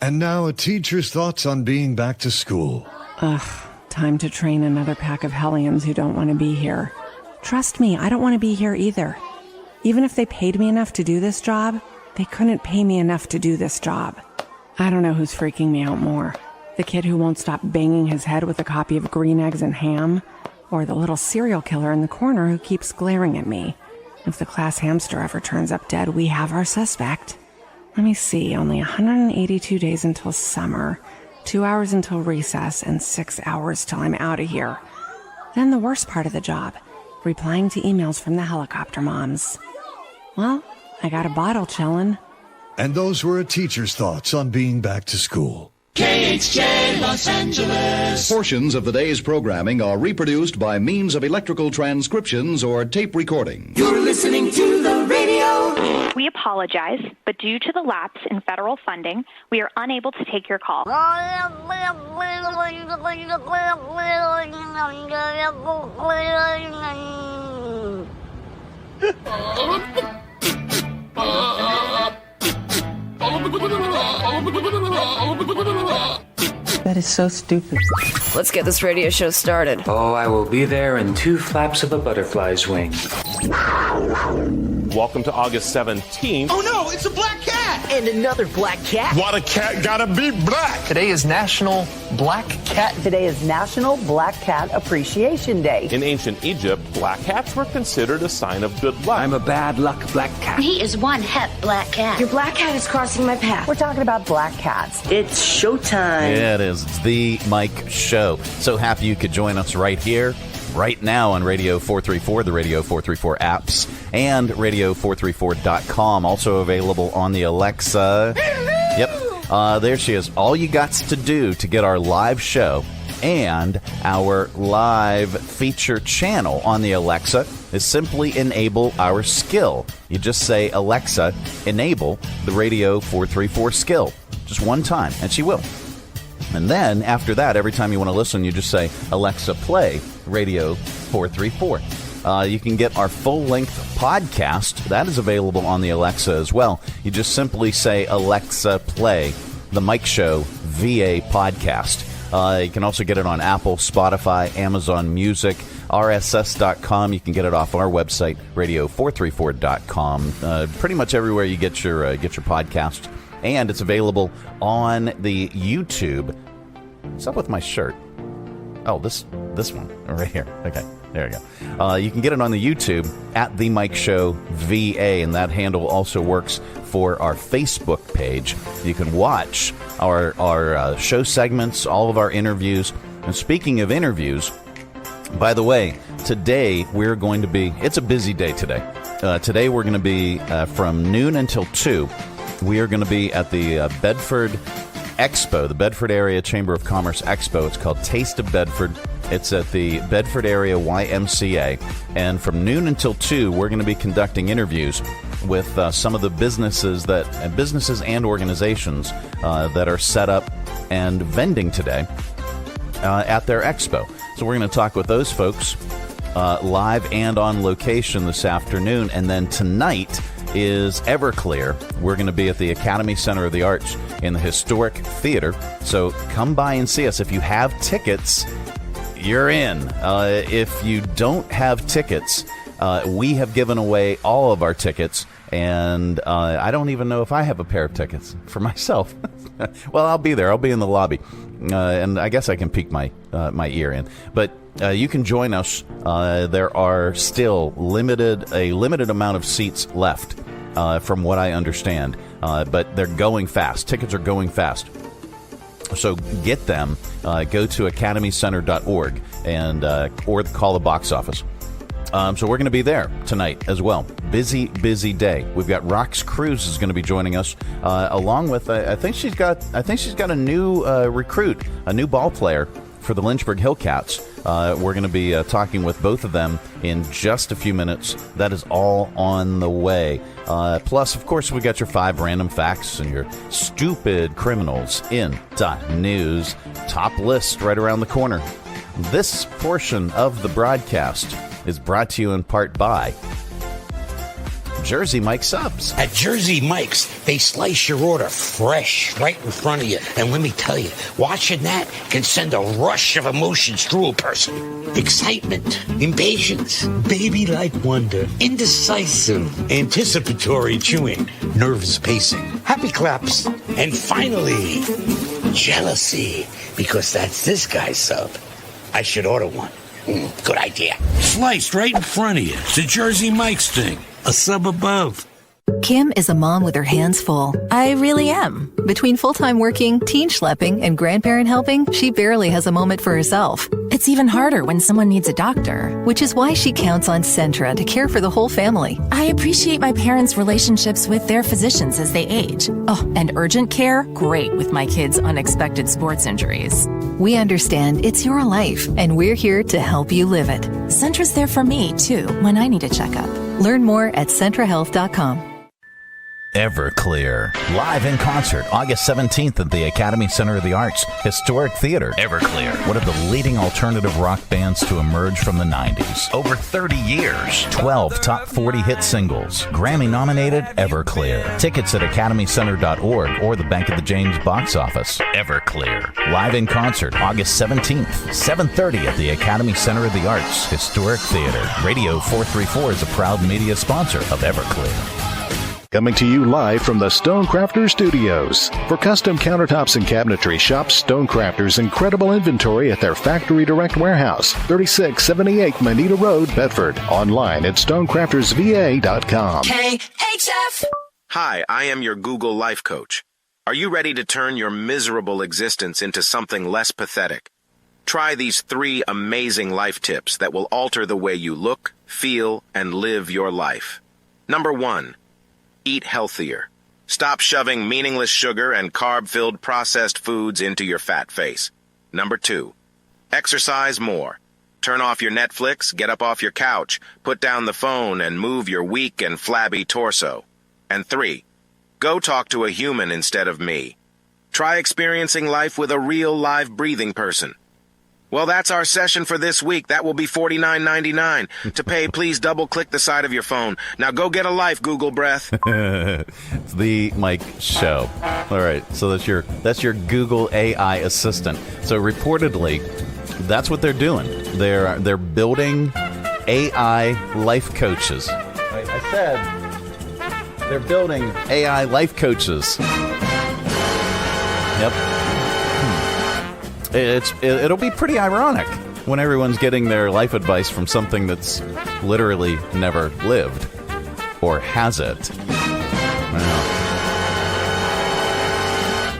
And now a teacher's thoughts on being back to school. Ugh, time to train another pack of hellions who don't want to be here. Trust me, I don't want to be here either. Even if they paid me enough to do this job, they couldn't pay me enough to do this job. I don't know who's freaking me out more. The kid who won't stop banging his head with a copy of Green Eggs and Ham, or the little serial killer in the corner who keeps glaring at me. If the class hamster ever turns up dead, we have our suspect. Let me see, only 182 days until summer, 2 hours until recess, and 6 hours till I'm out of here. Then the worst part of the job, replying to emails from the helicopter moms. Well, I got a bottle chillin'. And those were a teacher's thoughts on being back to school. KHJ Los Angeles. Portions of the day's programming are reproduced by means of electrical transcriptions or tape recording. You're listening to the radio. We apologize, but due to the lapse in federal funding, we are unable to take your call. That is so stupid. Let's get this radio show started. Oh, I will be there in 2 flaps of a butterfly's wing. Welcome to August 17th. Oh no, it's a black cat! And another black cat. Why the cat gotta be black? Today is National Black Cat. Today is National Black Cat Appreciation Day. In ancient Egypt, black cats were considered a sign of good luck. I'm a bad luck black cat. He is one hep black cat. Your black cat is crossing my path. We're talking about black cats. It's showtime. Yeah, it is. It's the Mike Show. So happy you could join us right here, right now on Radio 434, the Radio 434 apps, and radio434.com. Also available on the Alexa. Yep. There she is. All you got to do to get our live show and our live feature channel on the Alexa is simply enable our skill. You just say, Alexa, enable the Radio 434 skill. Just one time, and she will. And then, after that, every time you want to listen, you just say, Alexa, play Radio 434. You can get our full-length podcast. That is available on the Alexa as well. You just simply say, Alexa, play the Mike Show VA podcast. You can also get it on Apple, Spotify, Amazon Music, RSS.com. You can get it off our website, radio434.com. Pretty much everywhere you get your podcast. And it's available on the YouTube. What's up with my shirt? Oh, this one right here. Okay, there you go. You can get it on the YouTube at The Mike Show VA, and that handle also works for our Facebook page. You can watch our show segments, all of our interviews. And speaking of interviews, by the way, today we're going to be, it's a busy day today. Today we're going to be from noon until 2. We are going to be at the Bedford Expo, the Bedford Area Chamber of Commerce Expo. It's called Taste of Bedford. It's at the Bedford Area YMCA. And from noon until 2, we're going to be conducting interviews with some of the businesses and organizations that are set up and vending today at their expo. So we're going to talk with those folks live and on location this afternoon. And then tonight is Everclear. We're going to be at the Academy Center of the Arts in the Historic Theater. So come by and see us. If you have tickets, you're in. If you don't have tickets, we have given away all of our tickets. And I don't even know if I have a pair of tickets for myself. Well, I'll be there. I'll be in the lobby. And I guess I can peek my ear in. But you can join us. There are still a limited amount of seats left, from what I understand. But they're going fast. Tickets are going fast. So get them. Go to academycenter.org and or call the box office. So we're going to be there tonight as well. Busy day. We've got Rox Cruz is going to be joining us, along with I think she's got a new recruit, a new ball player for the Lynchburg Hillcats. We're going to be talking with both of them in just a few minutes. That is all on the way. Plus, of course, we got your 5 random facts and your stupid criminals in .news. Top list right around the corner. This portion of the broadcast is brought to you in part by Jersey Mike's subs. At Jersey Mike's, they slice your order fresh right in front of you. And let me tell you, watching that can send a rush of emotions through a person. Excitement, impatience, baby-like wonder, indecisive, anticipatory chewing, nervous pacing, happy claps, and finally, jealousy, because that's this guy's sub. I should order one. Good idea. Sliced right in front of you. It's a Jersey Mike's thing. A sub above. Kim is a mom with her hands full. I really am. Between full-time working, teen schlepping, and grandparent helping, she barely has a moment for herself. It's even harder when someone needs a doctor, which is why she counts on Centra to care for the whole family. I appreciate my parents' relationships with their physicians as they age. Oh, and urgent care? Great with my kids' unexpected sports injuries. We understand it's your life, and we're here to help you live it. Centra's there for me, too, when I need a checkup. Learn more at CentraHealth.com. Everclear. Live in concert, August 17th at the Academy Center of the Arts, Historic Theater. Everclear, one of the leading alternative rock bands to emerge from the 90s. Over 30 years. 12 top 40 hit singles. Grammy-nominated Everclear. Tickets at academycenter.org or the Bank of the James box office. Everclear. Live in concert, August 17th, 7:30 at the Academy Center of the Arts, Historic Theater. Radio 434 is a proud media sponsor of Everclear. Coming to you live from the Stonecrafters Studios. For custom countertops and cabinetry, shop Stonecrafters' incredible inventory at their Factory Direct Warehouse, 3678 Manita Road, Bedford. Online at stonecraftersva.com. KHF! Hi, I am your Google Life Coach. Are you ready to turn your miserable existence into something less pathetic? Try these 3 amazing life tips that will alter the way you look, feel, and live your life. Number 1. Eat healthier. Stop shoving meaningless sugar and carb-filled processed foods into your fat face. Number 2. Exercise more. Turn off your Netflix, get up off your couch, put down the phone, and move your weak and flabby torso. And 3. Go talk to a human instead of me. Try experiencing life with a real live breathing person. Well, that's our session for this week. That will be $49.99. To pay, please double-click the side of your phone. Now go get a life, Google Breath. It's the Mike Show. All right, so that's your Google AI assistant. So reportedly, that's what they're doing. They're building AI life coaches. I said they're building AI life coaches. Yep. It'll be pretty ironic when everyone's getting their life advice from something that's literally never lived. Or has it?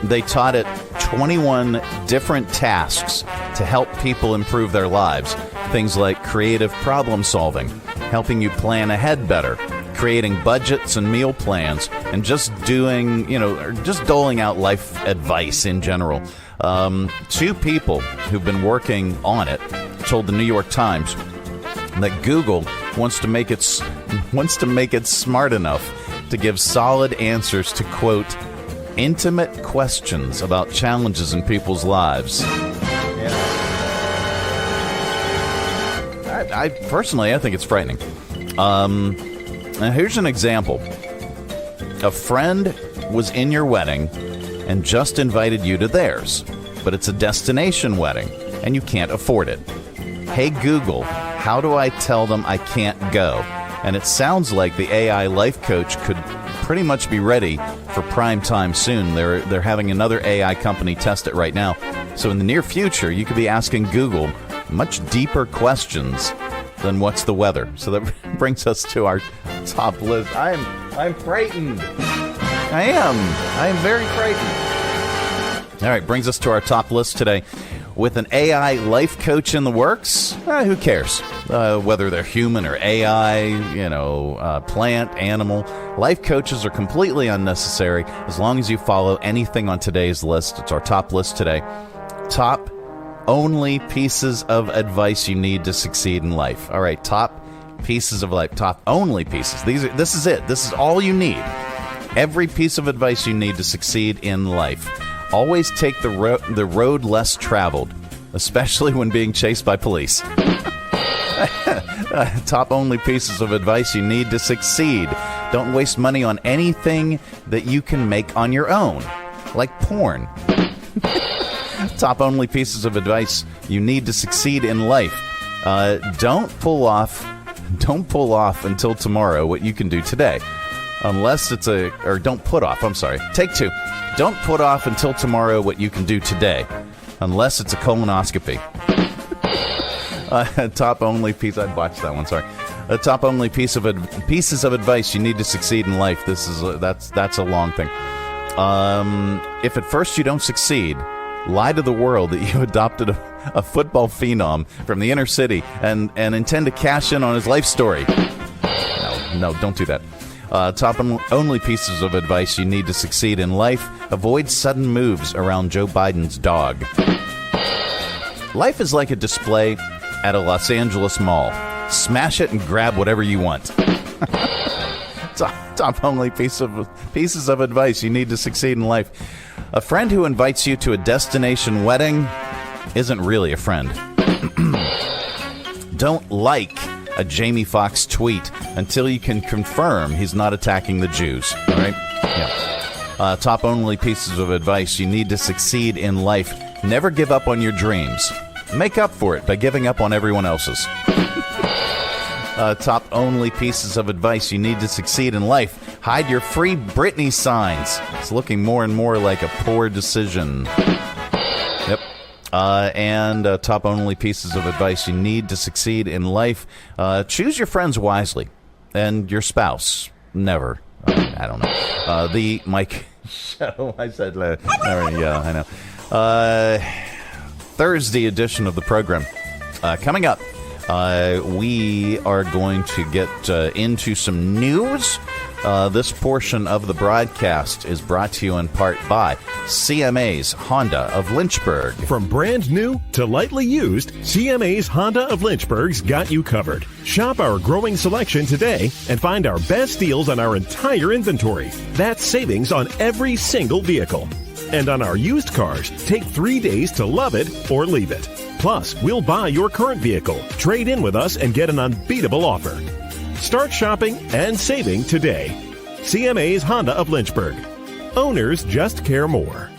They taught it 21 different tasks to help people improve their lives. Things like creative problem solving, helping you plan ahead better, creating budgets and meal plans, and just doling out life advice in general. 2 people who've been working on it told the New York Times that Google wants to make it smart enough to give solid answers to, quote, intimate questions about challenges in people's lives. I personally think it's frightening. Now here's an example. A friend was in your wedding and just invited you to theirs, but it's a destination wedding and you can't afford it. Hey Google, how do I tell them I can't go? And it sounds like the AI life coach could pretty much be ready for prime time soon. They're having another AI company test it right now. So in the near future, you could be asking Google much deeper questions than what's the weather. So that brings us to our top list. I'm frightened. I am very frightened. All right, brings us to our top list today. With an AI life coach in the works, who cares? Whether they're human or AI, plant, animal. Life coaches are completely unnecessary as long as you follow anything on today's list. It's our top list today. Top only pieces of advice you need to succeed in life. All right, top pieces of life. Top only pieces. This is it. This is all you need. Every piece of advice you need to succeed in life. Always take the road less traveled, especially when being chased by police. Top only pieces of advice you need to succeed. Don't waste money on anything that you can make on your own, like porn. Top only pieces of advice you need to succeed in life. Don't pull off until tomorrow what you can do today. Unless it's don't put off, I'm sorry. Take two. Don't put off until tomorrow what you can do today. Unless it's a colonoscopy. Top only piece, I'd watch that one, sorry. A top only pieces of advice you need to succeed in life. That's a long thing. If at first you don't succeed, lie to the world that you adopted a football phenom from the inner city and intend to cash in on his life story. No, don't do that. Top only pieces of advice you need to succeed in life. Avoid sudden moves around Joe Biden's dog. Life is like a display at a Los Angeles mall. Smash it and grab whatever you want. Top only pieces of advice you need to succeed in life. A friend who invites you to a destination wedding isn't really a friend. Don't like a Jamie Foxx tweet until you can confirm he's not attacking the Jews. All right? Yeah. Top only pieces of advice you need to succeed in life. Never give up on your dreams. Make up for it by giving up on everyone else's. Top only pieces of advice you need to succeed in life. Hide your Free Britney signs. It's looking more and more like a poor decision. Yep. And top only pieces of advice you need to succeed in life. Choose your friends wisely. And your spouse. Never. I don't know. The Mike Show. I said, yeah, I know. Thursday edition of the program. Coming up, we are going to get into some news. This portion of the broadcast is brought to you in part by CMA's Honda of Lynchburg. From brand new to lightly used, CMA's Honda of Lynchburg's got you covered. Shop our growing selection today and find our best deals on our entire inventory. That's savings on every single vehicle. And on our used cars, take 3 days to love it or leave it. Plus, we'll buy your current vehicle, trade in with us, and get an unbeatable offer. Start shopping and saving today. CMA's Honda of Lynchburg. Owners just care more.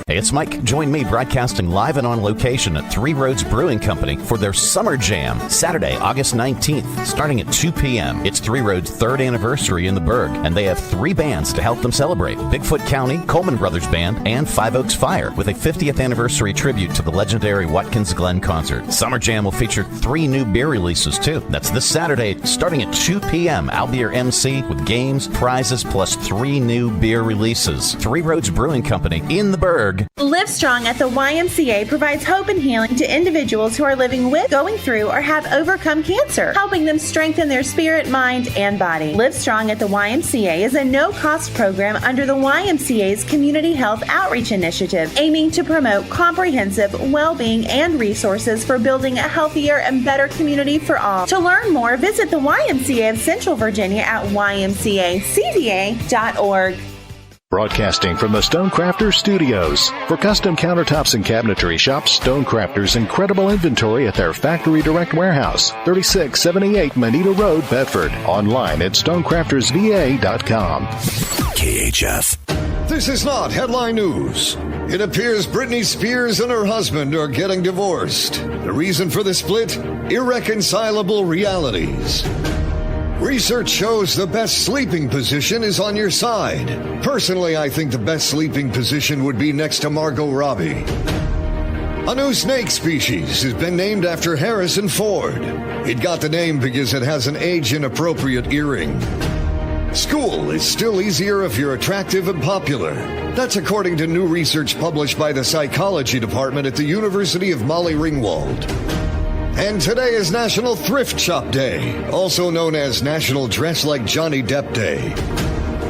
Hey, it's Mike. Join me broadcasting live and on location at Three Roads Brewing Company for their Summer Jam, Saturday, August 19th, starting at 2 p.m. It's Three Roads' 3rd anniversary in the Berg, and they have 3 bands to help them celebrate. Bigfoot County, Coleman Brothers Band, and Five Oaks Fire, with a 50th anniversary tribute to the legendary Watkins Glen concert. Summer Jam will feature 3 new beer releases, too. That's this Saturday, starting at 2 p.m. I'll be your MC with games, prizes, plus 3 new beer releases. Three Roads Brewing Company in the Berg. Live Strong at the YMCA provides hope and healing to individuals who are living with, going through, or have overcome cancer, helping them strengthen their spirit, mind, and body. Live Strong at the YMCA is a no-cost program under the YMCA's Community Health Outreach Initiative, aiming to promote comprehensive well-being and resources for building a healthier and better community for all. To learn more, visit the YMCA of Central Virginia at ymcacva.org. Broadcasting from the Stonecrafters Studios. For custom countertops and cabinetry, shop Stonecrafters' incredible inventory at their Factory Direct Warehouse, 3678 Manita Road, Bedford. Online at stonecraftersva.com. KHF. This is not headline news. It appears Britney Spears and her husband are getting divorced. The reason for the split? Irreconcilable realities. Research shows the best sleeping position is on your side. Personally, I think the best sleeping position would be next to Margot Robbie. A new snake species has been named after Harrison Ford. It got the name because it has an age-inappropriate earring. School is still easier if you're attractive and popular. That's according to new research published by the Psychology Department at the University of Molly Ringwald. And today is National Thrift Shop Day, also known as National Dress Like Johnny Depp Day.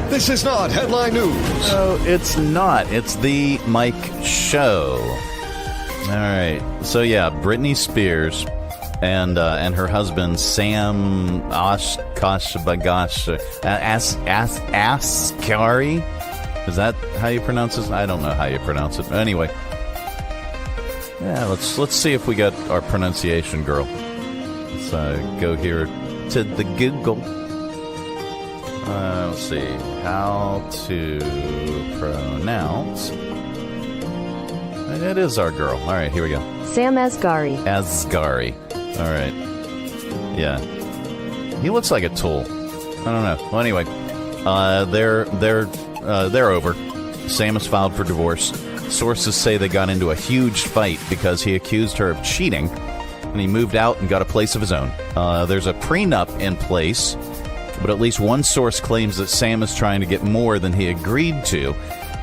This is not headline news. No, it's not. It's the Mike Show. All right. So, yeah, Britney Spears and her husband, Sam Asghari. Is that how you pronounce this? I don't know how you pronounce it. Anyway. Yeah, let's see if we got our pronunciation girl. Let's go here to the Google. Let's see how to pronounce. It is our girl. All right, here we go. Sam Asghari. Asghari. All right. Yeah. He looks like a tool. I don't know. Well, anyway, they're over. Sam has filed for divorce. Sources say they got into a huge fight because he accused her of cheating, and he moved out and got a place of his own. There's a prenup in place, but at least one source claims that Sam is trying to get more than he agreed to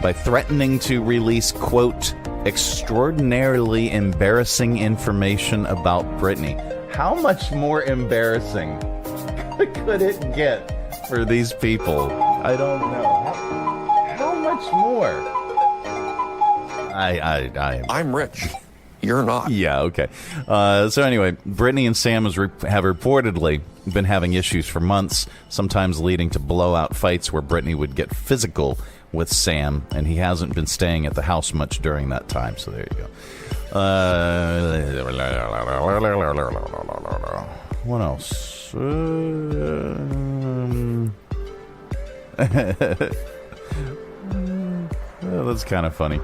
by threatening to release, quote, extraordinarily embarrassing information about Britney. How much more embarrassing could it get for these people? I don't know. How much more? I'm rich. You're not. Yeah, okay. So anyway, Britney and Sam have reportedly been having issues for months, sometimes leading to blowout fights where Britney would get physical with Sam, and he hasn't been staying at the house much during that time. So there you go. What else? That's kind of funny.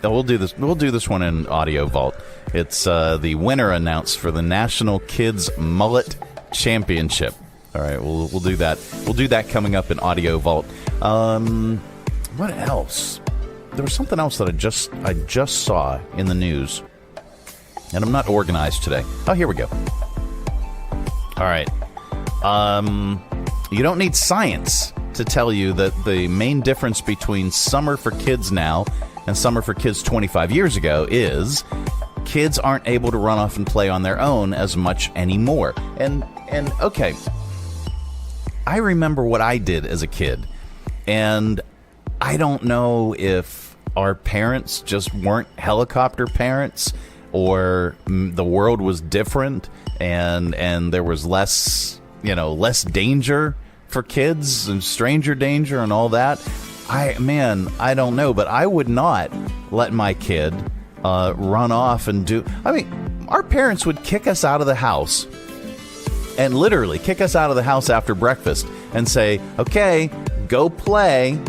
We'll do this one in Audio Vault. It's the winner announced for the National Kids Mullet Championship. All right, we'll do that. We'll do that coming up in Audio Vault. What else? There was something else that I just saw in the news, and I'm not organized today. Oh, here we go. All right. You don't need science to tell you that the main difference between summer for kids now and summer for kids 25 years ago is kids aren't able to run off and play on their own as much anymore. And okay, I remember what I did as a kid, and I don't know if our parents just weren't helicopter parents, or the world was different and there was less danger for kids and stranger danger and all that. I don't know, but I would not let my kid run off and do... I mean, our parents would kick us out of the house, and literally kick us out of the house after breakfast and say, okay, go play.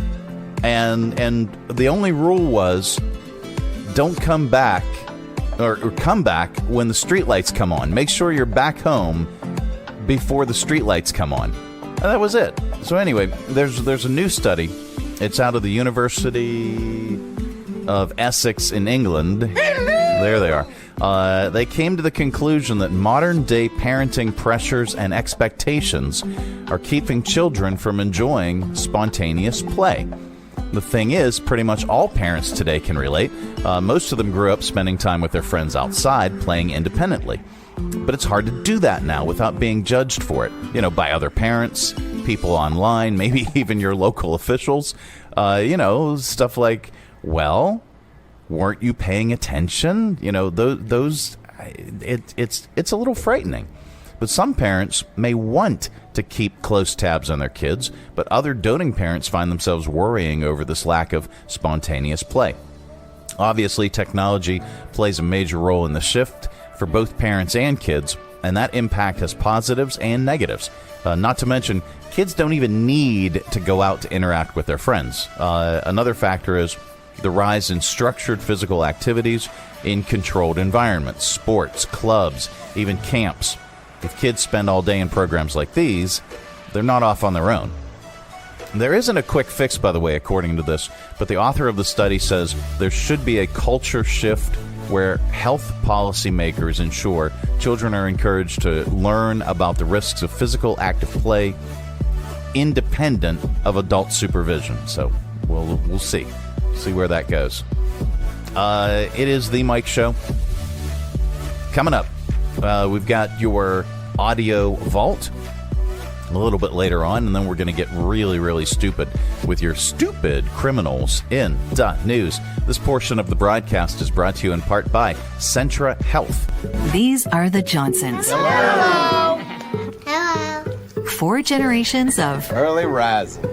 And the only rule was, don't come back, or come back when the streetlights come on. Make sure you're back home before the streetlights come on. And that was it. So anyway, there's a new study. It's out of the University of Essex in England. There they are. They came to the conclusion that modern-day parenting pressures and expectations are keeping children from enjoying spontaneous play. The thing is, pretty much all parents today can relate. Most of them grew up spending time with their friends outside, playing independently. But it's hard to do that now without being judged for it, by other parents, people online, maybe even your local officials. Stuff like, well, weren't you paying attention? It's a little frightening. But some parents may want to keep close tabs on their kids, but other doting parents find themselves worrying over this lack of spontaneous play. Obviously, technology plays a major role in the shift for both parents and kids, and that impact has positives and negatives. Not to mention, kids don't even need to go out to interact with their friends. Another factor is the rise in structured physical activities in controlled environments, sports, clubs, even camps. If kids spend all day in programs like these, they're not off on their own. There isn't a quick fix, by the way, according to this, but the author of the study says there should be a culture shift where health policymakers ensure children are encouraged to learn about the risks of physical active play independent of adult supervision. So we'll see where that goes. It is The Mike Show. Coming up, we've got your Audio Vault a little bit later on, and then we're going to get really, really stupid with your stupid criminals in the news. This portion of the broadcast is brought to you in part by Centra Health. These are the Johnsons. Hello. Hello. 4 generations of early rising,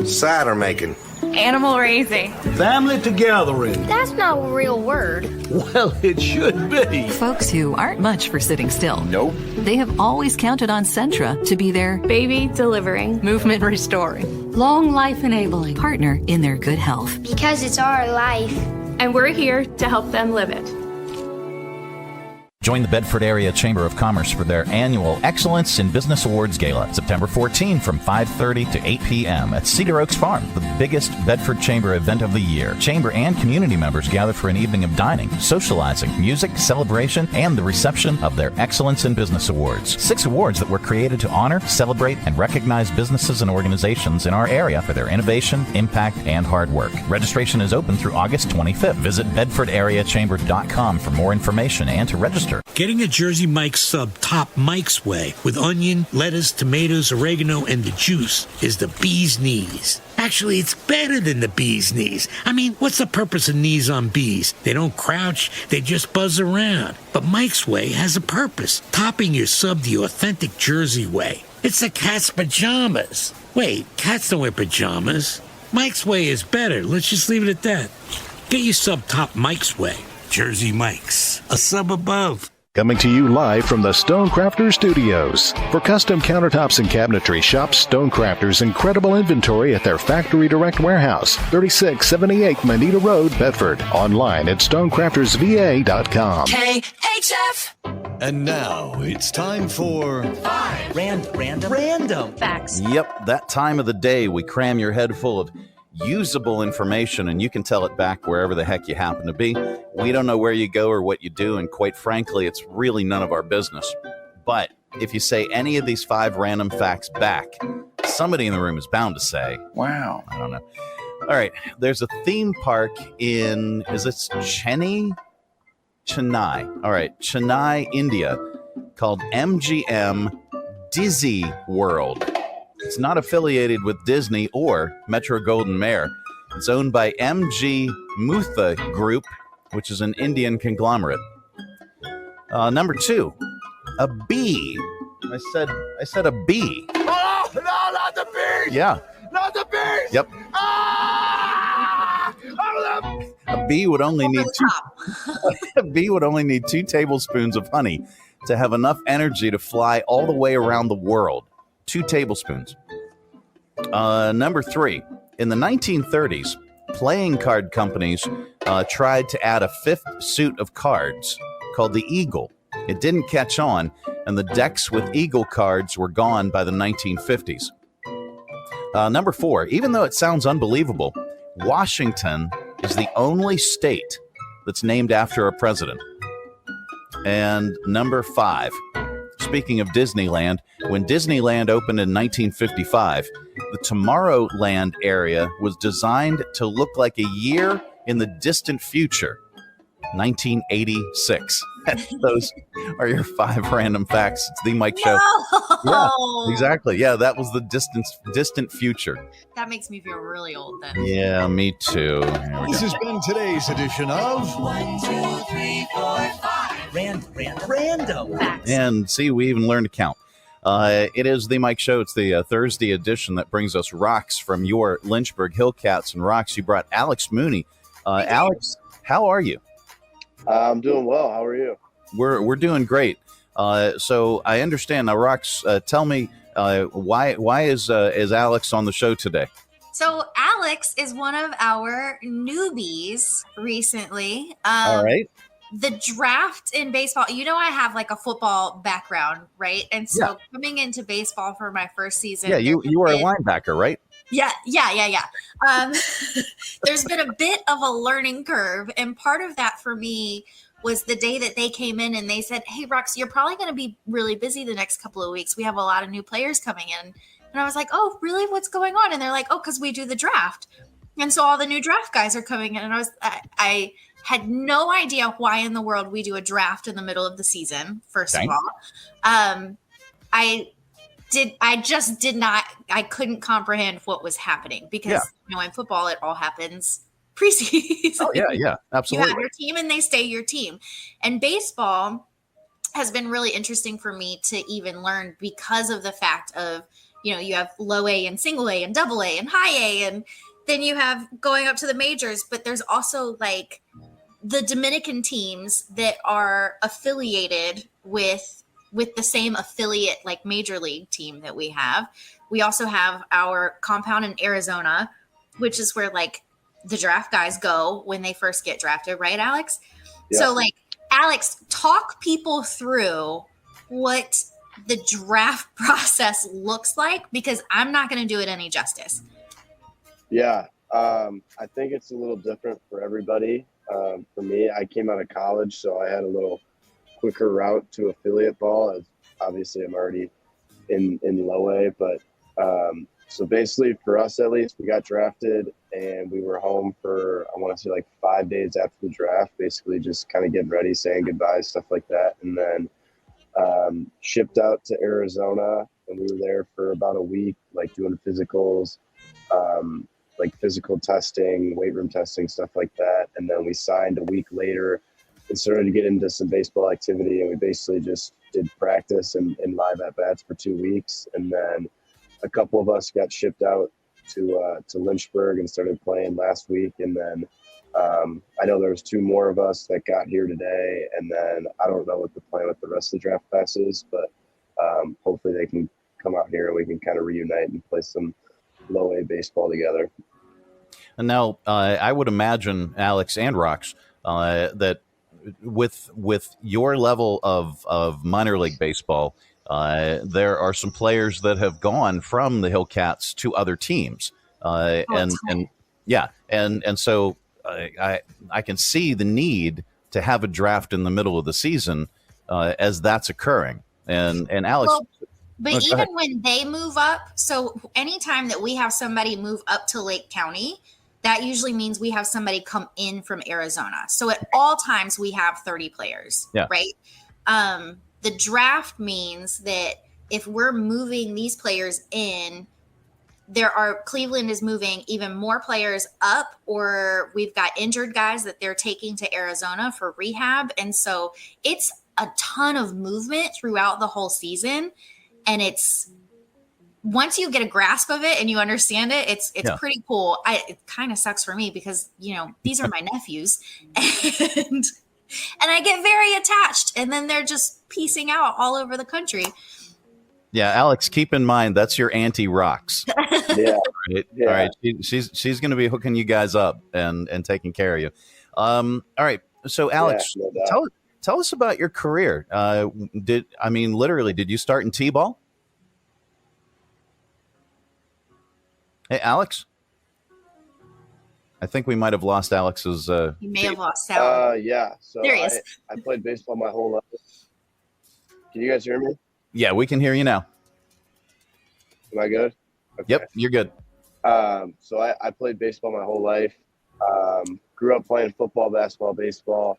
cider making, Animal raising. Family gathering. That's not a real word. Well, it should be. Folks who aren't much for sitting still. Nope. They have always counted on Centra to be their Baby delivering. movement restoring Long life enabling. partner in their good health. Because it's our life. And we're here to help them live it. Join the Bedford Area Chamber of Commerce for their annual Excellence in Business Awards Gala, September 14 from 5:30 to 8 p.m. at Cedar Oaks Farm, the biggest Bedford Chamber event of the year. Chamber and community members gather for an evening of dining, socializing, music, celebration, and the reception of their Excellence in Business Awards. 6 awards that were created to honor, celebrate, and recognize businesses and organizations in our area for their innovation, impact, and hard work. Registration is open through August 25th. Visit bedfordareachamber.com for more information and to register. Getting a Jersey Mike's sub top Mike's way with onion, lettuce, tomatoes, oregano, and the juice is the bee's knees. Actually, it's better than the bee's knees. I mean, what's the purpose of knees on bees? They don't crouch, they just buzz around. But Mike's Way has a purpose, topping your sub the authentic Jersey way. It's the cat's pajamas. Wait, cats don't wear pajamas. Mike's Way is better. Let's just leave it at that. Get your sub top Mike's Way. Jersey Mike's, a sub above. Coming to you live from the Stonecrafters Studios. For custom countertops and cabinetry, shop Stonecrafters' incredible inventory at their Factory Direct Warehouse, 3678 Manita Road, Bedford. Online at stonecraftersva.com. KHF. And now it's time for Random Facts. Yep, that time of the day we cram your head full of usable information, and you can tell it back wherever the heck you happen to be. We don't know where you go or what you do, and quite frankly, it's really none of our business. But if you say any of these 5 random facts back, somebody in the room is bound to say, wow, I don't know. All right, there's a theme park in, is it Chennai? All right, Chennai, India, called MGM Dizzy World. It's not affiliated with Disney or Metro-Goldwyn-Mayer. It's owned by MG Mutha Group, which is an Indian conglomerate. Number 2, a bee. I said a bee. Oh, no, not the bee! Yeah. Not the bee! Yep. Ah! A bee would only need a bee would only need 2 tablespoons of honey to have enough energy to fly all the way around the world. 2 tablespoons. Number 3, in the 1930s, playing card companies tried to add a 5th suit of cards called the Eagle. It didn't catch on, and the decks with Eagle cards were gone by the 1950s. Number 4, even though it sounds unbelievable, Washington is the only state that's named after a president. And number 5, speaking of Disneyland, when Disneyland opened in 1955, the Tomorrowland area was designed to look like a year in the distant future, 1986. Those are your 5 random facts. It's the Mike Show. Yeah, exactly. Yeah, that was the distant future. That makes me feel really old then. Yeah, me too. This has been today's edition of 1, 2, 3, 4, 5. Random facts. And see, we even learned to count. It is the Mike Show. It's the Thursday edition that brings us rocks from your Lynchburg Hillcats and rocks. You brought Alex Mooney. Alex, how are you? I'm doing well. How are you? We're doing great. So I understand now, rocks. Tell me why is Alex on the show today? So Alex is one of our newbies recently. All right. The draft in baseball, you know, I have like a football background, right? And so coming into baseball for my first season. Yeah, you were a linebacker, right? Yeah. There's been a bit of a learning curve. And part of that for me was the day that they came in and they said, hey, Rox, you're probably going to be really busy the next couple of weeks. We have a lot of new players coming in. And I was like, oh, really? What's going on? And they're like, oh, because we do the draft. And so all the new draft guys are coming in. And I had no idea why in the world we do a draft in the middle of the season, first of all. I couldn't comprehend what was happening because, you know, in football, it all happens preseason. Oh, yeah, absolutely. You have your team and they stay your team. And baseball has been really interesting for me to even learn because of the fact of, you know, you have low A and single A and double A and high A. And then you have going up to the majors, but there's also like the Dominican teams that are affiliated with the same affiliate, like major league team that we have. We also have our compound in Arizona, which is where like the draft guys go when they first get drafted, right, Alex? Yeah. So like, Alex, talk people through what the draft process looks like, because I'm not going to do it any justice. Yeah, I think it's a little different for everybody. For me, I came out of college, so I had a little quicker route to affiliate ball. As obviously, I'm already in low A, but so basically for us at least, we got drafted and we were home for, I want to say like 5 days after the draft, basically just kind of getting ready, saying goodbye, stuff like that. And then shipped out to Arizona, and we were there for about a week, like doing physicals, like physical testing, weight room testing, stuff like that. And then we signed a week later and started to get into some baseball activity. And we basically just did practice and live at bats for 2 weeks. And then a couple of us got shipped out to Lynchburg and started playing last week. And then I know there was 2 more of us that got here today. And then I don't know what the plan with the rest of the draft class is, but hopefully they can come out here and we can kind of reunite and play some low A baseball together. And now I would imagine, Alex and Rox, that with your level of minor league baseball, there are some players that have gone from the Hillcats to other teams, and so I can see the need to have a draft in the middle of the season as that's occurring. And Alex. Well, but even when they move up, so anytime that we have somebody move up to Lake County, that usually means we have somebody come in from Arizona. So at all times we have 30 players, right? The draft means that if we're moving these players in, Cleveland is moving even more players up, or we've got injured guys that they're taking to Arizona for rehab. And so it's a ton of movement throughout the whole season. And it's, once you get a grasp of it and you understand it, it's pretty cool. It kind of sucks for me because, these are my nephews and I get very attached, and then they're just piecing out all over the country. Yeah, Alex, keep in mind that's your Auntie Rox. Yeah. Right? Yeah. All right. She's going to be hooking you guys up and taking care of you. All right. So, Alex, tell us about your career. Did you start in T-ball? Hey, Alex. I think we might have lost Alex's. You may have lost sound. Yeah. So there he is. I played baseball my whole life. Can you guys hear me? Yeah, we can hear you now. Am I good? Okay. Yep, you're good. So I played baseball my whole life. Grew up playing football, basketball, baseball.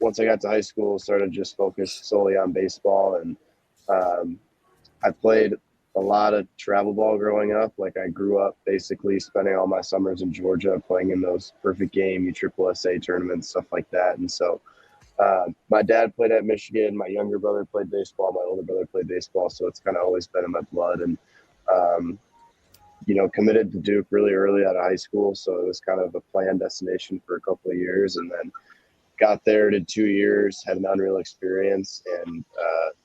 Once I got to high school, started just focused solely on baseball. And I played a lot of travel ball growing up. Like I grew up basically spending all my summers in Georgia playing in those perfect game, USSSA tournaments, stuff like that. And so my dad played at Michigan. My younger brother played baseball. My older brother played baseball. So it's kind of always been in my blood. And, committed to Duke really early out of high school. So it was kind of a planned destination for a couple of years. And then got there, did 2 years, had an unreal experience. And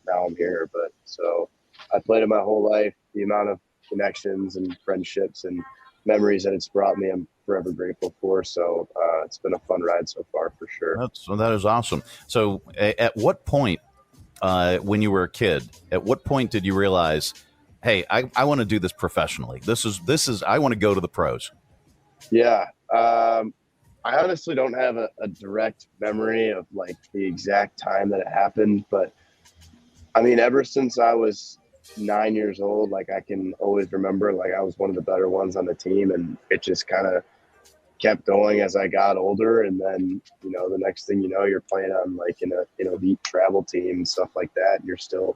now I'm here. But so I played it my whole life. The amount of connections and friendships and memories that it's brought me, I'm forever grateful for. So it's been a fun ride so far for sure. That is awesome. So at what point, when you were a kid, at what point did you realize, hey, I want to do this professionally? This is I want to go to the pros. Yeah. I honestly don't have a direct memory of like the exact time that it happened, but I mean, ever since I was 9 years old, like I can always remember, like I was one of the better ones on the team, and it just kind of kept going as I got older. And then, the next thing you know, you're playing on like in a elite travel team and stuff like that. And you're still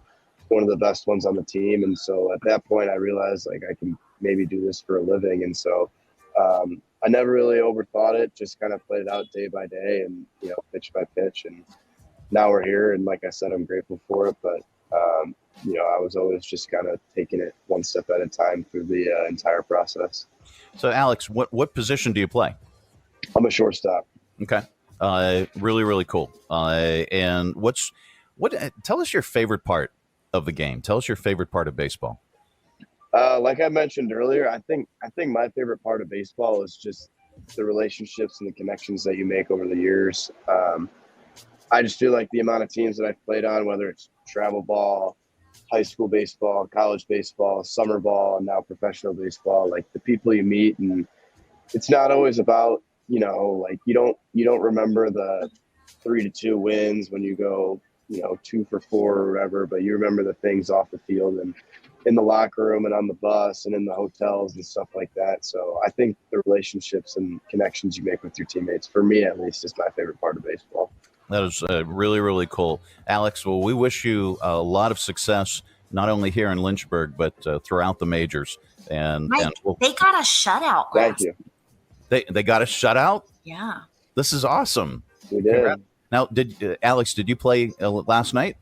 one of the best ones on the team. And so at that point I realized like I can maybe do this for a living. And so I never really overthought it, just kind of played it out day by day and, pitch by pitch. And now we're here. And like I said, I'm grateful for it, but I was always just kind of taking it one step at a time through the entire process. So, Alex, what position do you play? I'm a shortstop. Okay. Really, really cool. And tell us your favorite part of the game. Tell us your favorite part of baseball. Like I mentioned earlier, I think my favorite part of baseball is just the relationships and the connections that you make over the years. I just feel like the amount of teams that I've played on, whether it's travel ball, high school baseball, college baseball, summer ball, and now professional baseball, like the people you meet, and it's not always about, like you don't remember the 3-2 wins when you go, 2 for 4 or whatever, but you remember the things off the field and in the locker room and on the bus and in the hotels and stuff like that. So I think the relationships and connections you make with your teammates, for me at least, is my favorite part of baseball. That is really, really cool. Alex, well, we wish you a lot of success, not only here in Lynchburg, but throughout the majors. And, Mike, they got a shutout. Thank you. They got a shutout? Yeah. This is awesome. We did. Now, Alex, did you play last night?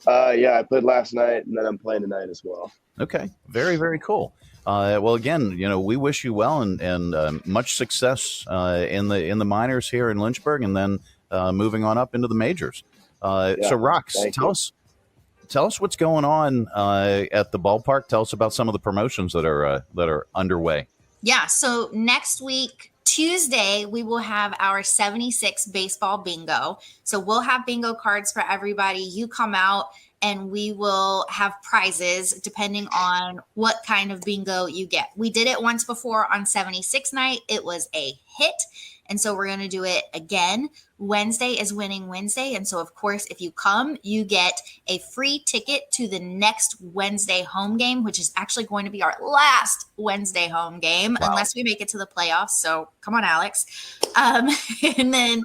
Yeah, I played last night, and then I'm playing tonight as well. Okay. Very, very cool. Well, again, we wish you well and much success in the minors here in Lynchburg, and then moving on up into the majors. So, Rox, tell us what's going on at the ballpark. Tell us about some of the promotions that are underway. Yeah. So next week, Tuesday, we will have our 76 baseball bingo. So we'll have bingo cards for everybody. You come out and we will have prizes depending on what kind of bingo you get. We did it once before on 76 night. It was a hit. And so we're going to do it again. Wednesday is Winning Wednesday. And so, of course, if you come, you get a free ticket to the next Wednesday home game, which is actually going to be our last Wednesday home game, unless we make it to the playoffs. So come on, Alex. And then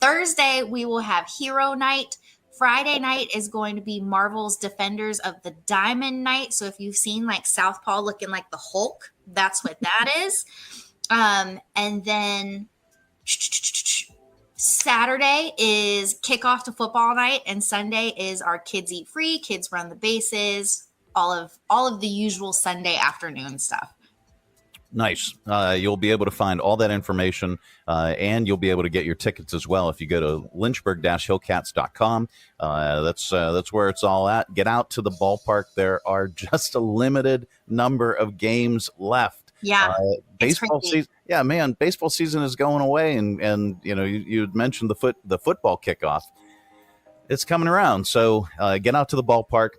Thursday, we will have Hero Night. Friday night is going to be Marvel's Defenders of the Diamond Night. So if you've seen like Southpaw looking like the Hulk, that's what that is. And then Saturday is kickoff to football night, and Sunday is our Kids Eat Free, Kids Run the Bases, all of the usual Sunday afternoon stuff. Nice. You'll be able to find all that information, and you'll be able to get your tickets as well if you go to lynchburg-hillcats.com. That's where it's all at. Get out to the ballpark. There are just a limited number of games left. Yeah, baseball season. Yeah, man, baseball season is going away, and you had mentioned the football kickoff. It's coming around, so get out to the ballpark,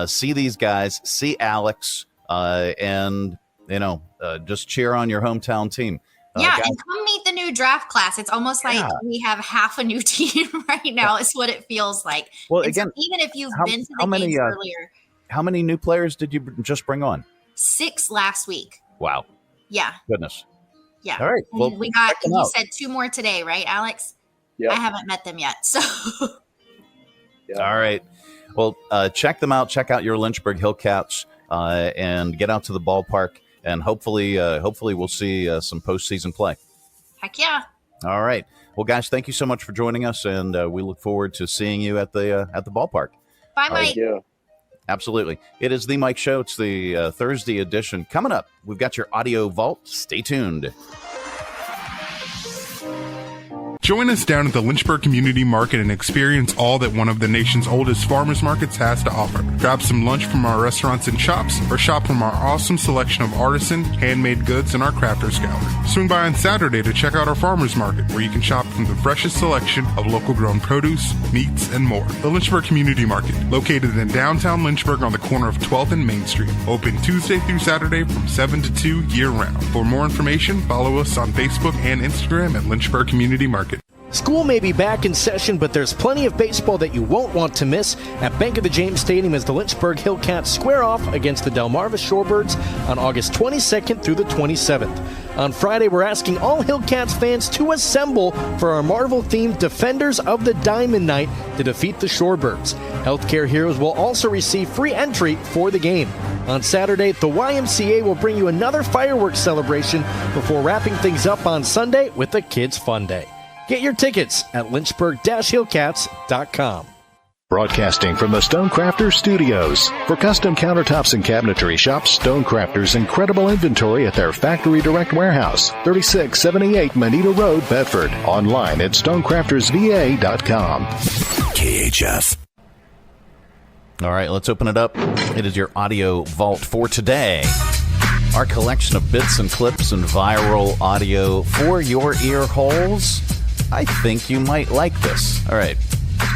see these guys, see Alex, and just cheer on your hometown team. And come meet the new draft class. It's almost like we have half a new team right now. It's what it feels like. Well, and again, so even if you've been to the games earlier, how many new players did you just bring on? 6 last week. Wow. Yeah. Goodness. Yeah. All right. Well, we got, you said 2 more today, right, Alex? Yeah. I haven't met them yet. So. Yeah. All right. Well, check them out. Check out your Lynchburg Hillcats and get out to the ballpark. And hopefully we'll see some postseason play. Heck yeah. All right. Well, guys, thank you so much for joining us. And we look forward to seeing you at the ballpark. Bye, Mike. Thank you. Absolutely. It is the Mike Show. It's the Thursday edition. Coming up, we've got your audio vault. Stay tuned. Join us down at the Lynchburg Community Market and experience all that one of the nation's oldest farmers markets has to offer. Grab some lunch from our restaurants and shops, or shop from our awesome selection of artisan, handmade goods in our crafters gallery. Swing by on Saturday to check out our farmers market, where you can shop from the freshest selection of local grown produce, meats, and more. The Lynchburg Community Market, located in downtown Lynchburg on the corner of 12th and Main Street. Open Tuesday through Saturday from 7 to 2 year-round. For more information, follow us on Facebook and Instagram at Lynchburg Community Market. School may be back in session, but there's plenty of baseball that you won't want to miss at Bank of the James Stadium as the Lynchburg Hillcats square off against the Delmarva Shorebirds on August 22nd through the 27th. On Friday, we're asking all Hillcats fans to assemble for our Marvel-themed Defenders of the Diamond Night to defeat the Shorebirds. Healthcare Heroes will also receive free entry for the game. On Saturday, the YMCA will bring you another fireworks celebration before wrapping things up on Sunday with a Kids Fun Day. Get your tickets at lynchburg-hillcats.com. Broadcasting from the Stonecrafters Studios. For custom countertops and cabinetry, shop Stonecrafters' incredible inventory at their Factory Direct Warehouse, 3678 Moneta Road, Bedford. Online at stonecraftersva.com. KHF. All right, let's open it up. It is your audio vault for today. Our collection of bits and clips and viral audio for your ear holes. I think you might like this. All right.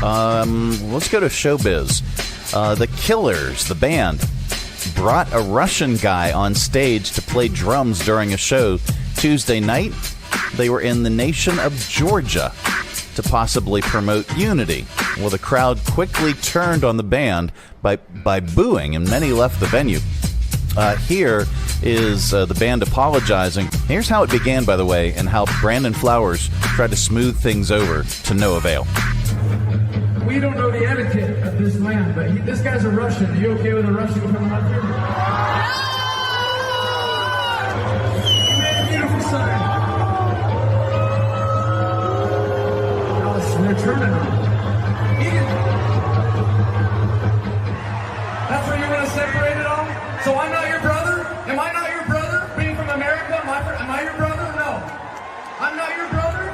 Let's go to showbiz. The Killers, the band, brought a Russian guy on stage to play drums during a show Tuesday night. They were in the nation of Georgia to possibly promote unity. Well, the crowd quickly turned on the band by booing, and many left the venue. Here is the band apologizing. Here's how it began, by the way, and how Brandon Flowers tried to smooth things over to no avail. We don't know the etiquette of this land, but this guy's a Russian. Are you okay with a Russian coming up here? You made a beautiful sign. They're turning on. That's where you want to separate it all? So I'm not your brother? Am I not your brother? Being from America, am I your brother? No. I'm not your brother?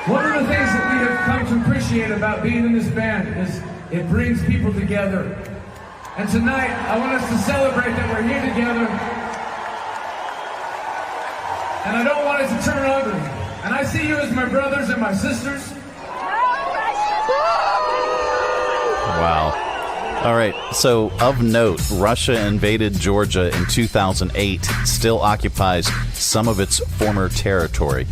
One of the things that we have come to appreciate about being in this band is it brings people together. And tonight, I want us to celebrate that we're here together. And I don't want it to turn ugly. And I see you as my brothers and my sisters. Wow. All right, so of note, Russia invaded Georgia in 2008, still occupies some of its former territory.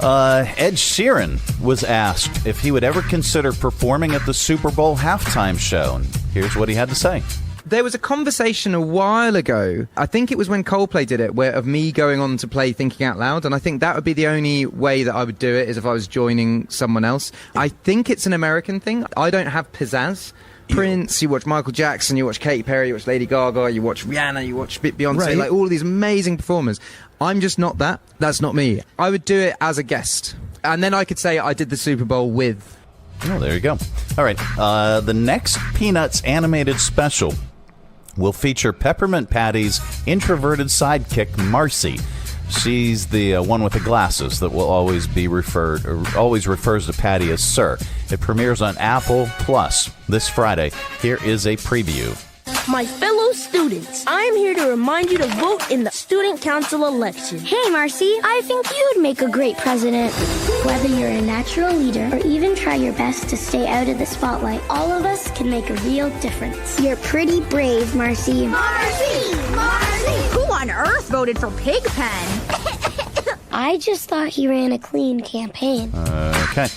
Ed Sheeran was asked if he would ever consider performing at the Super Bowl halftime show. And here's what he had to say. There was a conversation a while ago, I think it was when Coldplay did it, of me going on to play Thinking Out Loud, and I think that would be the only way that I would do it is if I was joining someone else. I think it's an American thing. I don't have pizzazz. Prince, you watch Michael Jackson, you watch Katy Perry, you watch Lady Gaga, you watch Rihanna, you watch Beyonce, right. Like all of these amazing performers. I'm just not that. That's not me. I would do it as a guest. And then I could say I did the Super Bowl with... Oh, there you go. All right. The next Peanuts animated special will feature Peppermint Patty's introverted sidekick, Marcy. She's the one with the glasses that will always refers to Patty as Sir. It premieres on Apple Plus this Friday. Here is a preview. My fellow students, I am here to remind you to vote in the Student Council election. Hey, Marcy, I think you'd make a great president. Whether you're a natural leader or even try your best to stay out of the spotlight, all of us can make a real difference. You're pretty brave, Marcy. Marcy! Marcy! Who on earth voted for Pigpen? I just thought he ran a clean campaign. Okay.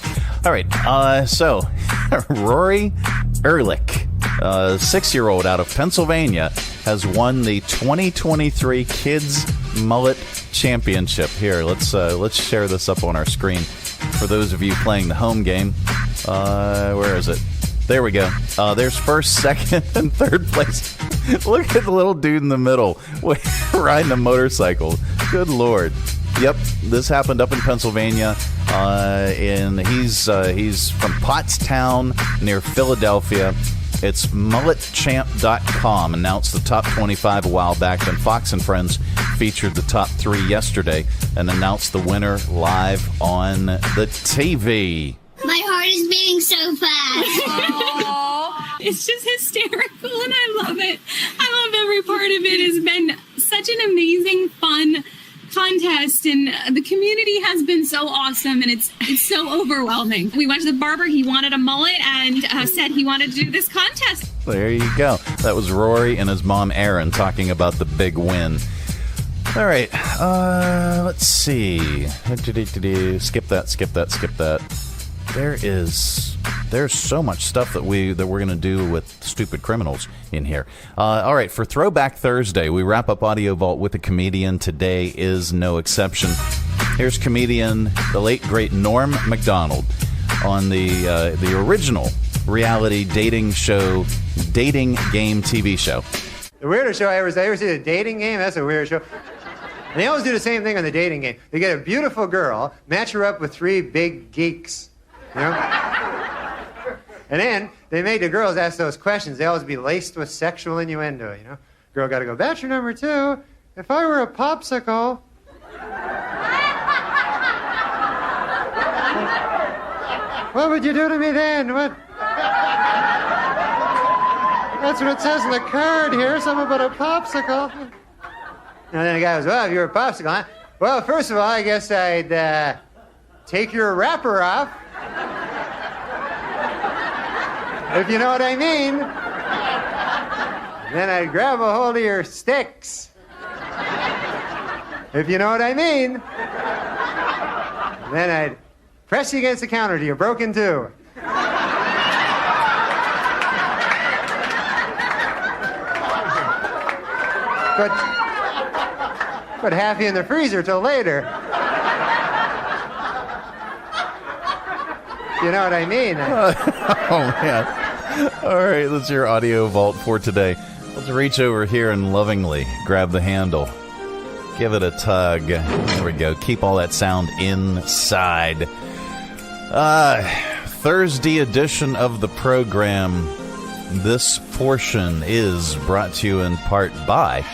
All right. So, Rory Ehrlich, a 6-year-old out of Pennsylvania, has won the 2023 Kids Mullet Championship. Here, let's share this up on our screen for those of you playing the home game. Where is it? There we go. There's first, second, and third place. Look at the little dude in the middle riding a motorcycle. Good Lord. Yep, this happened up in Pennsylvania, and he's from Pottstown near Philadelphia. It's mulletchamp.com announced the top 25 a while back. Then Fox and Friends featured the top 3 yesterday and announced the winner live on the TV. My heart is beating so fast. Aww, it's just hysterical, and I love it. I love every part of it. It's been such an amazing, fun contest, and the community has been so awesome, and it's so overwhelming. We went to the barber, he wanted a mullet, and said he wanted to do this contest. There you go. That was Rory and his mom Erin talking about the big win. All right, let's see. Skip that. There's so much stuff that we're going to do with Stupid Criminals in here. All right, for Throwback Thursday, we wrap up Audio Vault with a comedian. Today is no exception. Here's comedian, the late, great Norm Macdonald on the original reality dating show, Dating Game TV show. The weirdest show I ever see a dating game. That's a weird show. And they always do the same thing on the dating game. They get a beautiful girl, match her up with 3 big geeks. You know? And then they made the girls ask those questions. They always be laced with sexual innuendo, you know. Girl got to go, bachelor number 2, if I were a popsicle... What would you do to me then? What? That's what it says on the card here, something about a popsicle. And then the guy goes, well, if you're a popsicle, huh? Well, first of all, I guess I'd take your wrapper off. If you know what I mean. Then I'd grab a hold of your sticks. If you know what I mean. Then I'd press you against the counter till you're broken too. Put half you in the freezer till later. You know what I mean? Oh, man. All right, that's your audio vault for today. Let's reach over here and lovingly grab the handle. Give it a tug. There we go. Keep all that sound inside. Thursday edition of the program. This portion is brought to you in part by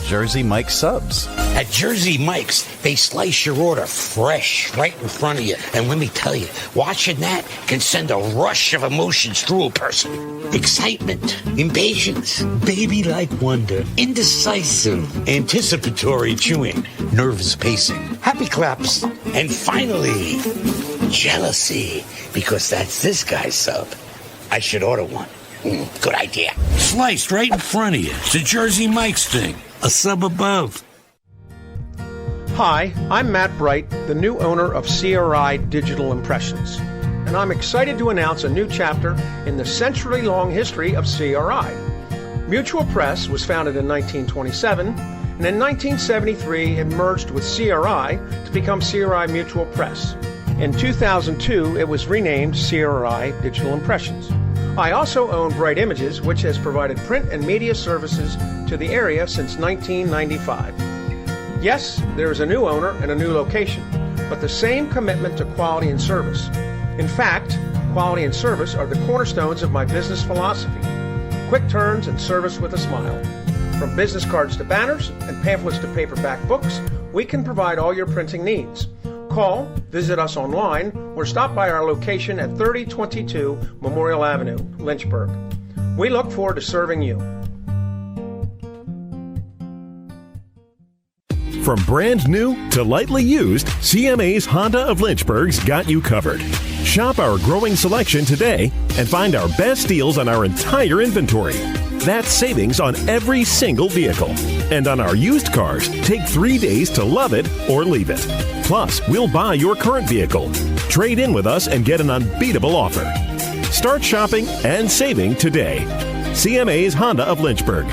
Jersey Mike's Subs. At Jersey Mike's, they slice your order fresh right in front of you. And let me tell you, watching that can send a rush of emotions through a person. Excitement, impatience, baby-like wonder, indecisive, anticipatory chewing, nervous pacing, happy claps, and finally, jealousy. Because that's this guy's sub. I should order one. Good idea. Sliced right in front of you. It's a Jersey Mike's thing. A sub above. Hi, I'm Matt Bright, the new owner of CRI Digital Impressions, and I'm excited to announce a new chapter in the century-long history of CRI. Mutual Press was founded in 1927, and in 1973 it merged with CRI to become CRI Mutual Press. In 2002, it was renamed CRI Digital Impressions. I also own Bright Images, which has provided print and media services to the area since 1995. Yes, there is a new owner and a new location, but the same commitment to quality and service. In fact, quality and service are the cornerstones of my business philosophy. Quick turns and service with a smile. From business cards to banners and pamphlets to paperback books, we can provide all your printing needs. Call, visit us online, or stop by our location at 3022 Memorial Avenue, Lynchburg. We look forward to serving you. From brand new to lightly used, CMA's Honda of Lynchburg's got you covered. Shop our growing selection today and find our best deals on our entire inventory. That's savings on every single vehicle. And on our used cars, take 3 days to love it or leave it. Plus, we'll buy your current vehicle. Trade in with us and get an unbeatable offer. Start shopping and saving today. CMA's Honda of Lynchburg.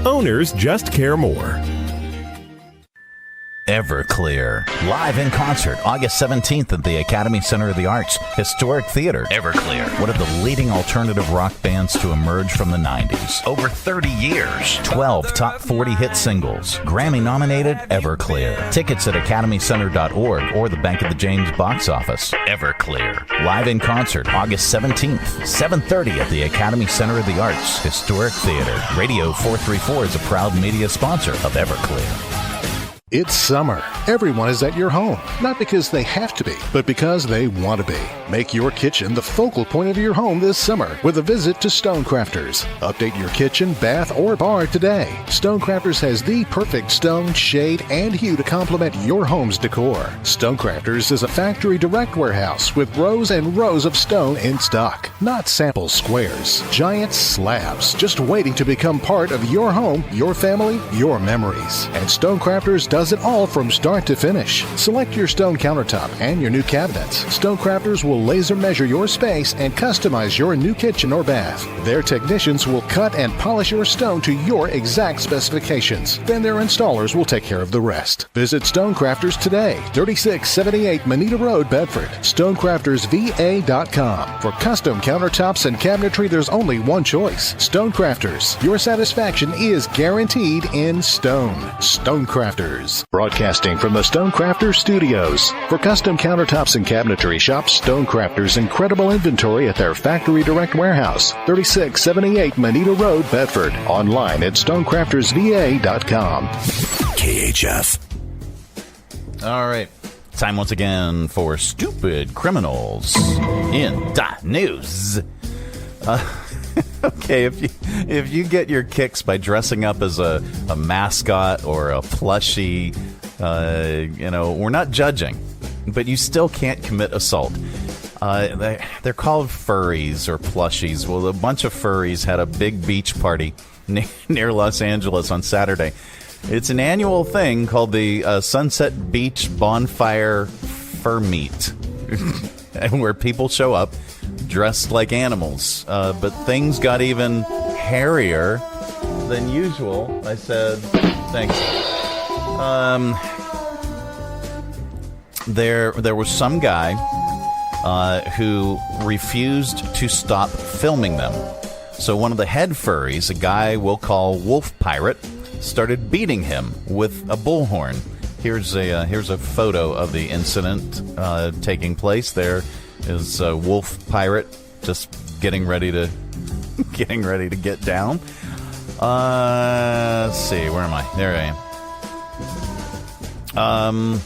Owners just care more. Everclear. Live in concert, August 17th at the Academy Center of the Arts, Historic Theater. Everclear, one of the leading alternative rock bands to emerge from the 90s. Over 30 years. 12 top 40 hit singles. Grammy-nominated Everclear. Tickets at academycenter.org or the Bank of the James box office. Everclear. Live in concert, August 17th, 7:30 at the Academy Center of the Arts, Historic Theater. Radio 434 is a proud media sponsor of Everclear. It's summer. Everyone is at your home, not because they have to be, but because they want to be. Make your kitchen the focal point of your home this summer with a visit to Stonecrafters. Update your kitchen, bath, or bar today. Stonecrafters has the perfect stone, shade, and hue to complement your home's decor. Stonecrafters is a factory direct warehouse with rows and rows of stone in stock, not sample squares. Giant slabs just waiting to become part of your home, your family, your memories. And Stonecrafters does it all from start to finish. Select your stone countertop and your new cabinets. Stonecrafters will laser measure your space and customize your new kitchen or bath. Their technicians will cut and polish your stone to your exact specifications. Then their installers will take care of the rest. Visit Stonecrafters today, 3678 Manita Road, Bedford. StonecraftersVA.com. For custom countertops and cabinetry, there's only one choice. Stonecrafters. Your satisfaction is guaranteed in stone. Stonecrafters. News. Broadcasting from the Stonecrafters Studios. For custom countertops and cabinetry, shop Stonecrafters' incredible inventory at their Factory Direct Warehouse, 3678 Manita Road, Bedford. Online at stonecraftersva.com. KHF. All right. Time once again for Stupid Criminals in the News. Okay, if you get your kicks by dressing up as a mascot or a plushie, we're not judging, but you still can't commit assault. They're called furries or plushies. Well, a bunch of furries had a big beach party near Los Angeles on Saturday. It's an annual thing called the Sunset Beach Bonfire Fur Meet, where people show up dressed like animals. But things got even hairier than usual. I said, thanks. There was some guy who refused to stop filming them. So one of the head furries, a guy we'll call Wolf Pirate, started beating him with a bullhorn. Here's a photo of the incident taking place. There is Wolf Pirate just getting ready to get down. Let's see, where am I? There I am.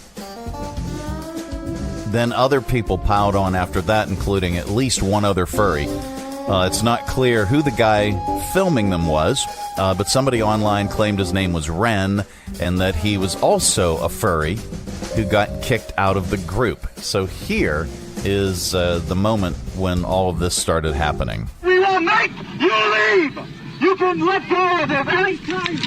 Then other people piled on after that, including at least one other furry. It's not clear who the guy filming them was, but somebody online claimed his name was Ren and that he was also a furry who got kicked out of the group. So here is the moment when all of this started happening. We will make you leave! You can let go of him anytime!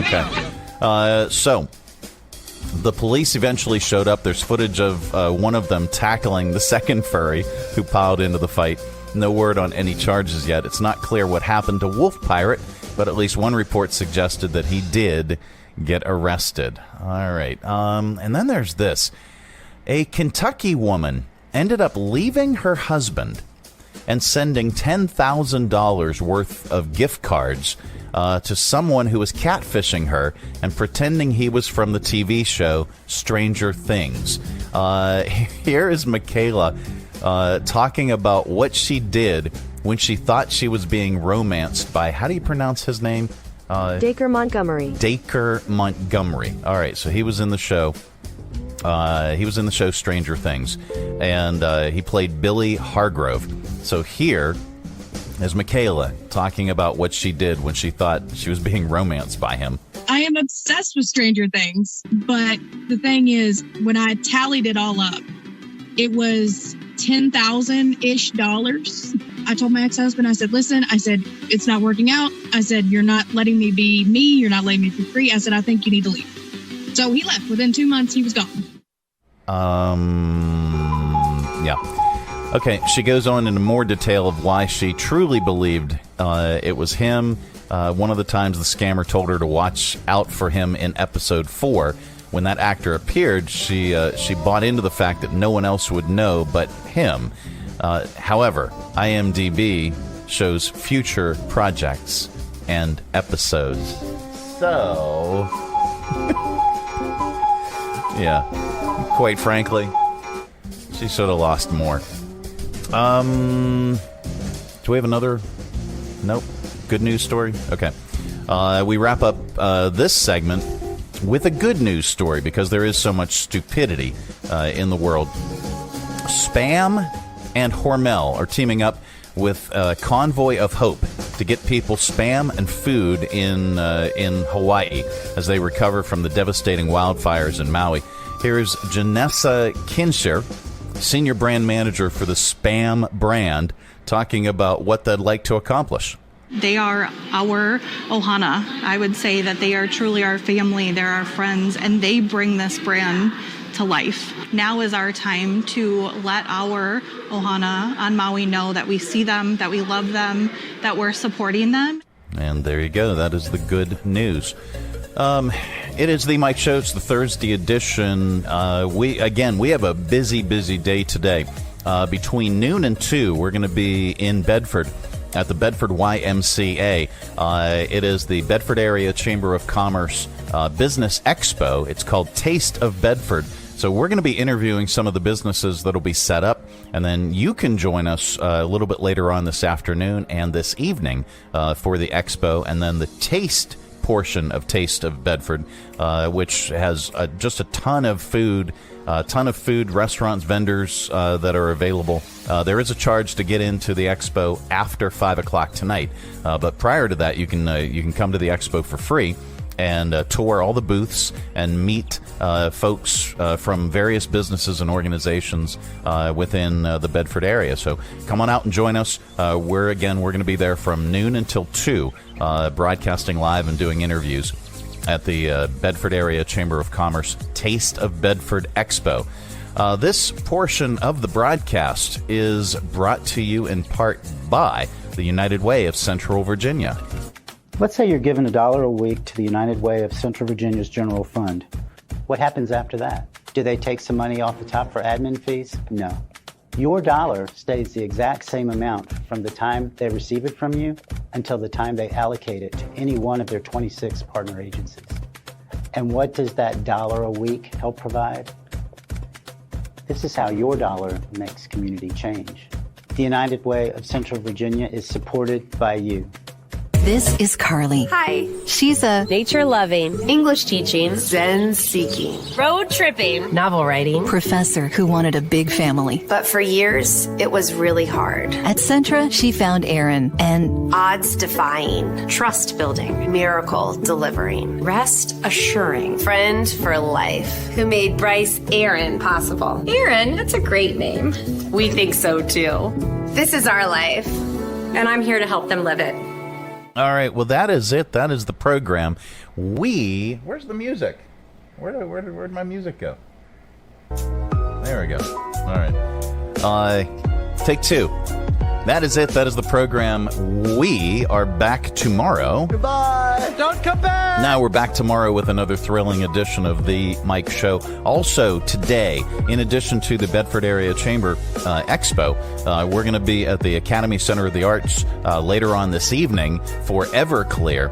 Okay. So the police eventually showed up. There's footage of one of them tackling the second furry who piled into the fight. No word on any charges yet. It's not clear what happened to Wolf Pirate, but at least one report suggested that he did get arrested. All right. And then there's this. A Kentucky woman ended up leaving her husband and sending $10,000 worth of gift cards to someone who was catfishing her and pretending he was from the TV show Stranger Things. Here is Michaela talking about what she did when she thought she was being romanced by, how do you pronounce his name? Dacre Montgomery. Dacre Montgomery. All right, so he was in the show. He was in the show Stranger Things, and he played Billy Hargrove. So here is Michaela talking about what she did when she thought she was being romanced by him. I am obsessed with Stranger Things, but the thing is, when I tallied it all up, it was $10,000-ish. I told my ex-husband, I said, listen, I said, it's not working out. I said, you're not letting me be me. You're not letting me be free. I said, I think you need to leave. So he left. Within 2 months, he was gone. Yeah. Okay, she goes on into more detail of why she truly believed it was him. One of the times the scammer told her to watch out for him in episode 4. When that actor appeared, she bought into the fact that no one else would know but him. However, IMDb shows future projects and episodes. So, yeah, quite frankly, she should have lost more. Do we have another? Nope. Good news story? Okay. We wrap up this segment with a good news story because there is so much stupidity in the world. Spam and Hormel are teaming up with Convoy of Hope to get people spam and food in Hawaii as they recover from the devastating wildfires in Maui. Here's Janessa Kincher, Senior Brand Manager for the Spam brand, talking about what they'd like to accomplish. They are our ohana. I would say that they are truly our family. They're our friends, and they bring this brand to life. Now is our time to let our ohana on Maui know that we see them, that we love them, that we're supporting them. And there you go. That is the good news. It is the Mike Show. It's the Thursday edition. We have a busy day today. Between noon and 2, we're going to be in Bedford at the Bedford YMCA. It is the Bedford Area Chamber of Commerce Business Expo. It's called Taste of Bedford. So we're going to be interviewing some of the businesses that will be set up, and then you can join us a little bit later on this afternoon and this evening for the expo, and then the taste portion of Taste of Bedford, which has just a ton of food, restaurants, vendors that are available. There is a charge to get into the expo after 5 o'clock tonight, but prior to that, you can come to the expo for free and tour all the booths and meet folks from various businesses and organizations within the Bedford area. So come on out and join us. We're going to be there from noon until 2, broadcasting live and doing interviews at the Bedford Area Chamber of Commerce Taste of Bedford Expo. This portion of the broadcast is brought to you in part by the United Way of Central Virginia. Let's say you're given $1 a week to the United Way of Central Virginia's general fund. What happens after that? Do they take some money off the top for admin fees? No. Your dollar stays the exact same amount from the time they receive it from you until the time they allocate it to any one of their 26 partner agencies. And what does that $1 a week help provide? This is how your dollar makes community change. The United Way of Central Virginia is supported by you. This is Carly. Hi. She's a nature-loving, English-teaching, Zen-seeking, road-tripping, novel-writing professor who wanted a big family. But for years, it was really hard. At Centra, she found Aaron and odds-defying, trust-building, miracle-delivering, rest-assuring, friend for life, who made Bryce Aaron possible. Aaron, that's a great name. We think so, too. This is our life, and I'm here to help them live it. All right, well, that is it. That is the program. Where's the music? Where'd my music go? There we go. All right. Take 2. That is it. That is the program. We are back tomorrow. Goodbye. Don't come back. Now we're back tomorrow with another thrilling edition of The Mike Show. Also today, in addition to the Bedford Area Chamber Expo, we're going to be at the Academy Center of the Arts later on this evening for Everclear.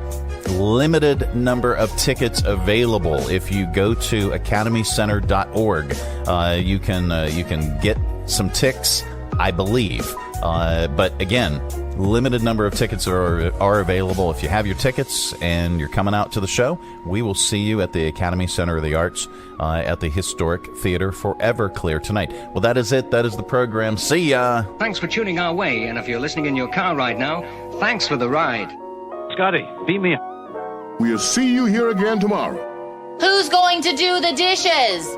Limited number of tickets available. If you go to academycenter.org, you can get some ticks, I believe. But again, limited number of tickets are available. If you have your tickets and you're coming out to the show, we will see you at the Academy Center of the Arts at the Historic Theater for Everclear tonight. Well, that is it. That is the program. See ya. Thanks for tuning our way. And if you're listening in your car right now, thanks for the ride. Scotty, beat me up. We'll see you here again tomorrow. Who's going to do the dishes?